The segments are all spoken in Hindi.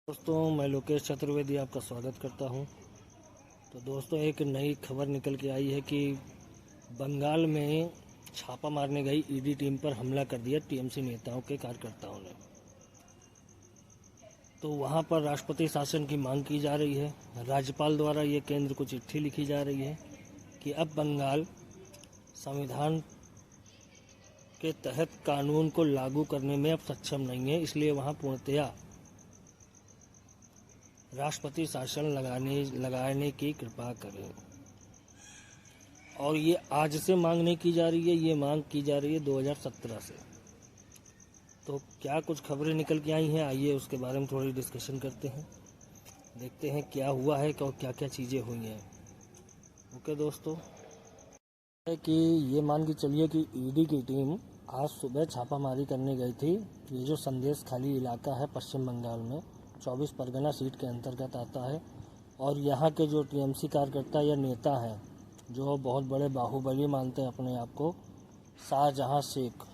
दोस्तों, मैं लोकेश चतुर्वेदी आपका स्वागत करता हूं। तो दोस्तों, एक नई खबर निकल के आई है कि बंगाल में छापा मारने गई ईडी टीम पर हमला कर दिया टीएमसी नेताओं के कार्यकर्ताओं ने। तो वहां पर राष्ट्रपति शासन की मांग की जा रही है। राज्यपाल द्वारा ये केंद्र को चिट्ठी लिखी जा रही है कि अब बंगाल संविधान के तहत कानून को लागू करने में अब सक्षम नहीं है, इसलिए वहां पूर्णतया राष्ट्रपति शासन लगाने की कृपा करें। और ये आज से मांग नहीं की जा रही है, ये मांग की जा रही है 2017 से। तो क्या कुछ खबरें निकल के आई हैं, आइए उसके बारे में थोड़ी डिस्कशन करते हैं, देखते हैं क्या हुआ है और क्या क्या चीज़ें हुई हैं। ओके दोस्तों, है कि ये मान के चलिए कि ईडी की टीम आज सुबह छापामारी करने गई थी। ये जो संदेश खाली इलाका है पश्चिम बंगाल में 24 परगना सीट के अंतर्गत आता है, और यहाँ के जो टीएमसी कार्यकर्ता या नेता हैं जो बहुत बड़े बाहुबली मानते हैं अपने आप को, शाहजहां शेख,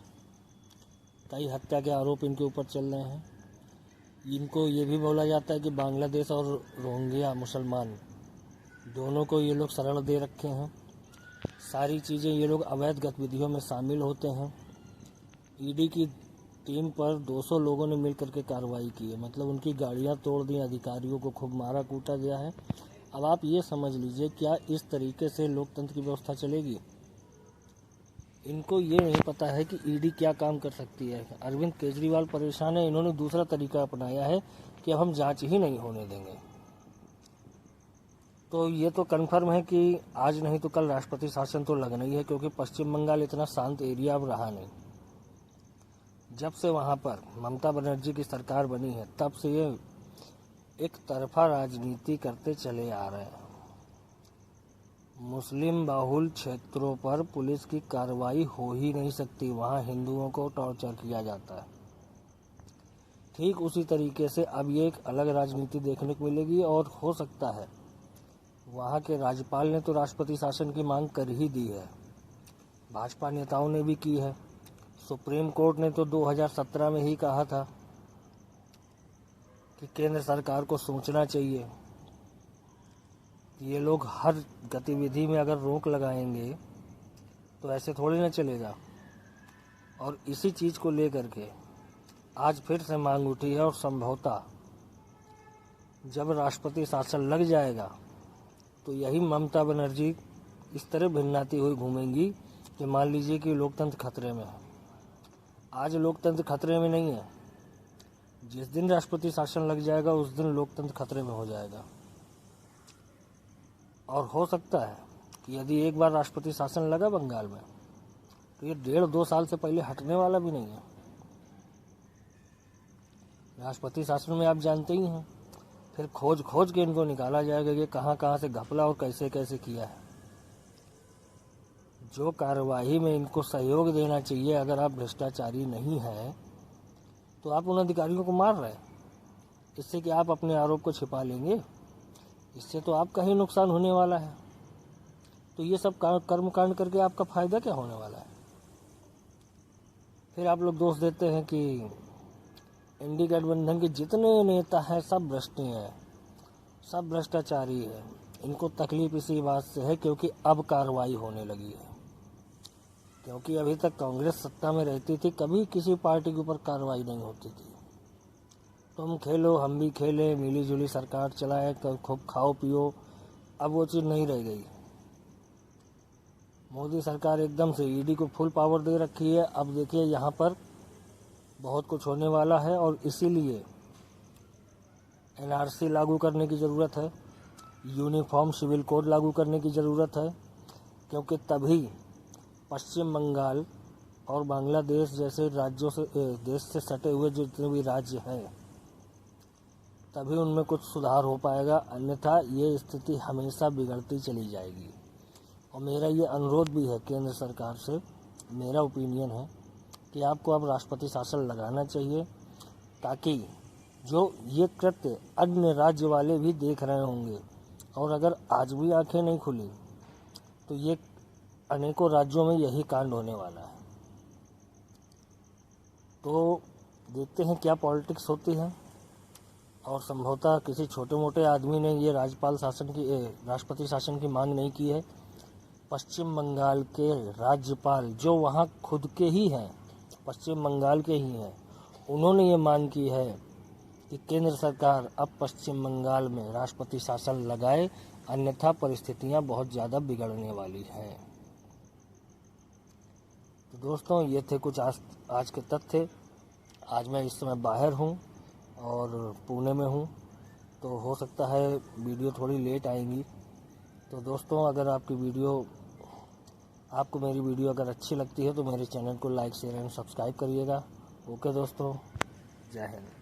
कई हत्या के आरोप इनके ऊपर चल रहे हैं। इनको ये भी बोला जाता है कि बांग्लादेश और रोहिंग्या मुसलमान दोनों को ये लोग शरण दे रखे हैं। सारी चीज़ें ये लोग अवैध गतिविधियों में शामिल होते हैं। ईडी की टीम पर 200 लोगों ने मिलकर के कार्रवाई की है, मतलब उनकी गाड़ियां तोड़ दी, अधिकारियों को खूब मारा कूटा गया है। अब आप ये समझ लीजिए, क्या इस तरीके से लोकतंत्र की व्यवस्था चलेगी? इनको ये नहीं पता है कि ईडी क्या काम कर सकती है। अरविंद केजरीवाल परेशान है, इन्होंने दूसरा तरीका अपनाया है कि अब हम जांच ही नहीं होने देंगे। तो ये तो कन्फर्म है कि आज नहीं तो कल राष्ट्रपति शासन तो लगना ही है, क्योंकि पश्चिम बंगाल इतना शांत एरिया अब रहा नहीं। जब से वहाँ पर ममता बनर्जी की सरकार बनी है, तब से ये एक तरफा राजनीति करते चले आ रहे हैं। मुस्लिम बाहुल क्षेत्रों पर पुलिस की कार्रवाई हो ही नहीं सकती, वहाँ हिंदुओं को टॉर्चर किया जाता है। ठीक उसी तरीके से अब ये एक अलग राजनीति देखने को मिलेगी, और हो सकता है वहाँ के राज्यपाल ने तो राष्ट्रपति शासन की मांग कर ही दी है, भाजपा नेताओं ने भी की है। सुप्रीम कोर्ट ने तो 2017 में ही कहा था कि केंद्र सरकार को सोचना चाहिए कि ये लोग हर गतिविधि में अगर रोक लगाएंगे तो ऐसे थोड़ी ना चलेगा। और इसी चीज़ को लेकर के आज फिर से मांग उठी है, और संभवतः जब राष्ट्रपति शासन लग जाएगा तो यही ममता बनर्जी इस तरह भिन्नाती हुई घूमेंगी कि मान लीजिए कि लोकतंत्र खतरे में है। आज लोकतंत्र खतरे में नहीं है, जिस दिन राष्ट्रपति शासन लग जाएगा उस दिन लोकतंत्र खतरे में हो जाएगा। और हो सकता है कि यदि एक बार राष्ट्रपति शासन लगा बंगाल में तो ये 1.5-2 साल से पहले हटने वाला भी नहीं है। राष्ट्रपति शासन में आप जानते ही हैं, फिर खोज खोज के इनको निकाला जाएगा कि कहाँ कहाँ से घपला और कैसे कैसे किया है। जो कार्यवाही में इनको सहयोग देना चाहिए, अगर आप भ्रष्टाचारी नहीं हैं तो आप उन अधिकारियों को मार रहे हैं। इससे कि आप अपने आरोप को छिपा लेंगे, इससे तो आपका ही नुकसान होने वाला है। तो ये सब कर्मकांड करके आपका फायदा क्या होने वाला है? फिर आप लोग दोष देते हैं कि इंडी गठबंधन के जितने नेता हैं सब भ्रष्ट हैं, सब भ्रष्टाचारी है। इनको तकलीफ इसी बात से है क्योंकि अब कार्रवाई होने लगी है। क्योंकि अभी तक कांग्रेस सत्ता में रहती थी, कभी किसी पार्टी के ऊपर कार्रवाई नहीं होती थी। तुम खेलो हम भी खेलें, मिली जुली सरकार चलाए, खूब खाओ पियो, अब वो चीज़ नहीं रह गई। मोदी सरकार एकदम से ईडी को फुल पावर दे रखी है। अब देखिए यहाँ पर बहुत कुछ होने वाला है, और इसीलिए एनआरसी लागू करने की ज़रूरत है, यूनिफॉर्म सिविल कोड लागू करने की ज़रूरत है, क्योंकि तभी पश्चिम बंगाल और बांग्लादेश जैसे राज्यों से, देश से सटे हुए जितने भी राज्य हैं, तभी उनमें कुछ सुधार हो पाएगा। अन्यथा ये स्थिति हमेशा बिगड़ती चली जाएगी। और मेरा ये अनुरोध भी है केंद्र सरकार से, मेरा ओपिनियन है कि आपको अब राष्ट्रपति शासन लगाना चाहिए, ताकि जो ये कृत्य अन्य राज्य वाले भी देख रहे होंगे, और अगर आज भी आंखें नहीं खुली तो ये अनेकों राज्यों में यही कांड होने वाला है। तो देखते हैं क्या पॉलिटिक्स होती है। और संभवतः किसी छोटे मोटे आदमी ने ये राष्ट्रपति शासन की मांग नहीं की है। पश्चिम बंगाल के राज्यपाल, जो वहाँ खुद के ही हैं, पश्चिम बंगाल के ही हैं, उन्होंने ये मांग की है कि केंद्र सरकार अब पश्चिम बंगाल में राष्ट्रपति शासन लगाए, अन्यथा परिस्थितियां बहुत ज़्यादा बिगड़ने वाली हैं। तो दोस्तों, ये थे कुछ आज के तथ्य। आज मैं इस समय बाहर हूँ और पुणे में हूँ, तो हो सकता है वीडियो थोड़ी लेट आएगी। तो दोस्तों, अगर आपको मेरी वीडियो अगर अच्छी लगती है तो मेरे चैनल को लाइक, शेयर एंड सब्सक्राइब करिएगा। ओके दोस्तों, जय हिंद।